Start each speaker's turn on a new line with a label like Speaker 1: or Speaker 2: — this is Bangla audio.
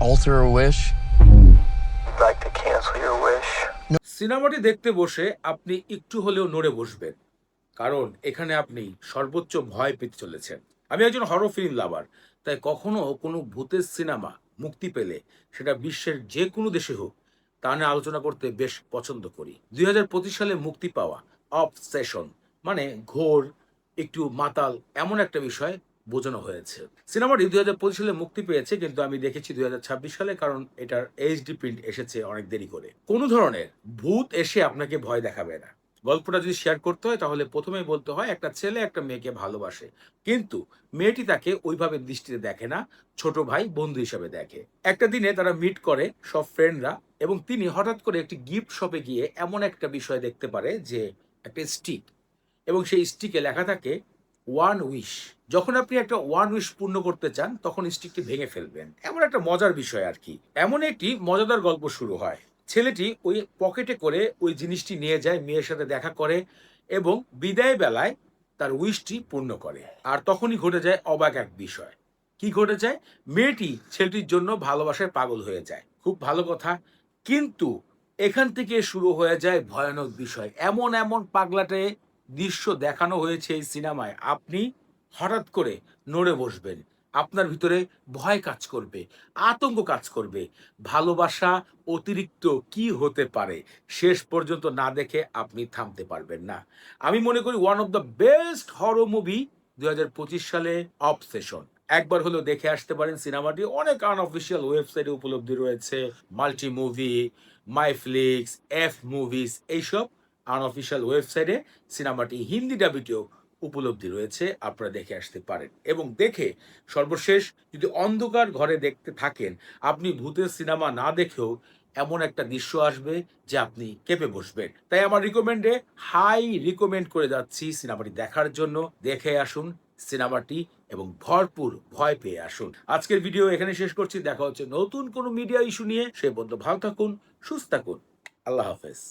Speaker 1: alter a wish?
Speaker 2: I'd like to cancel your wish.
Speaker 3: সিনেমাটি দেখতে বসে আপনি একটু হলেও নড়ে বসবেন, কারণ এখানে আপনি সর্বোচ্চ ভয় পেতে চলেছেন। আমি একজন হরর ফিল্ম লাভার, তাই কখনো কোনো ভূতের সিনেমা মুক্তি পেলে সেটা বিশ্বের যে কোনো দেশে হোক তা নিয়ে আলোচনা করতে বেশ পছন্দ করি। 2025 সালে মুক্তি পাওয়া অবসেশন মানে ঘোর, একটু মাতাল এমন একটা বিষয় বোঝানো হয়েছে। সিনেমাটি 2025 সালে মুক্তি পেয়েছে, কিন্তু আমি দেখেছি 2026 সালে, কারণ এটার এইচডি প্রিন্ট এসেছে অনেক দেরি করে। কোনো ধরনের ভূত এসে আপনাকে ভয় দেখাবে না। গল্পটা যদি শেয়ার করতে হয় তাহলে প্রথমেই বলতে হয় একটা ছেলে একটা মেয়েকে ভালোবাসে, কিন্তু মেয়েটি তাকে ওইভাবে দৃষ্টিতে দেখে না, ছোট ভাই বন্ধু হিসাবে দেখে। একটা দিনে তারা মিট করে সব ফ্রেন্ডরা, এবং তিনি হঠাৎ করে একটি গিফট শপে গিয়ে এমন একটা বিষয় দেখতে পারে যে একটা স্টিক, এবং সেই স্টিকে লেখা থাকে ওয়ান উইশ। যখন আপনি একটা ওয়ান উইশ পূর্ণ করতে চান তখন স্টিকটি ভেঙে ফেলবেন, এমন একটা মজার বিষয় আর কি। এমন একটি মজাদার গল্প শুরু হয়। ছেলেটি ওই পকেটে করে ওই জিনিসটি নিয়ে যায়, মেয়ের সাথে দেখা করে এবং বিদায় বেলায় তার উইশটি পূর্ণ করে। আর তখনই ঘটে যায় অবাক এক বিষয়। কি ঘটে যায়? মেয়েটি ছেলেটির জন্য ভালোবাসায় পাগল হয়ে যায়। খুব ভালো কথা, কিন্তু এখান থেকে শুরু হয়ে যায় ভয়ানক বিষয়। এমন এমন পাগলাটে দৃশ্য দেখানো হয়েছে এই সিনেমায়, আপনি হঠাৎ করে নড়ে বসবেন, আপনার ভিতরে ভয় কাজ করবে, আতঙ্ক কাজ করবে। ভালোবাসা অতিরিক্ত কি হতে পারে শেষ পর্যন্ত না দেখে আপনি থামতে পারবেন না। আমি মনে করি one of the best horror movie 2025 সালে অবসেশন। একবার হলেও দেখে আসতে পারেন সিনেমাটি। অনেক আনঅফিসিয়াল ওয়েবসাইটে উপলব্ধি রয়েছে, মাল্টি মুভি, মাইফ্লিক্স, এফ মুভিজ, এইসব আনঅফিসিয়াল ওয়েবসাইটে সিনেমাটি হিন্দি ডাবিটেও উপলব্ধি রয়েছে, আপনারা দেখে আসতে পারেন। এবং দেখে সর্বশেষ যদি অন্ধকার ঘরে দেখতে থাকেন, আপনি ভূতের সিনেমা না দেখেও এমন একটা দৃশ্য আসবে যে আপনি কেঁপে বসবেন। তাই আমার রিকমেন্ডে হাই রিকমেন্ড করে যাচ্ছি সিনেমাটি দেখার জন্য। দেখে আসুন সিনেমাটি এবং ভরপুর ভয় পেয়ে আসুন। আজকের ভিডিও এখানে শেষ করছি। দেখা হচ্ছে নতুন কোনো মিডিয়া ইস্যু নিয়ে। সে পর্যন্ত ভালো থাকুন, সুস্থ থাকুন। আল্লাহ হাফেজ।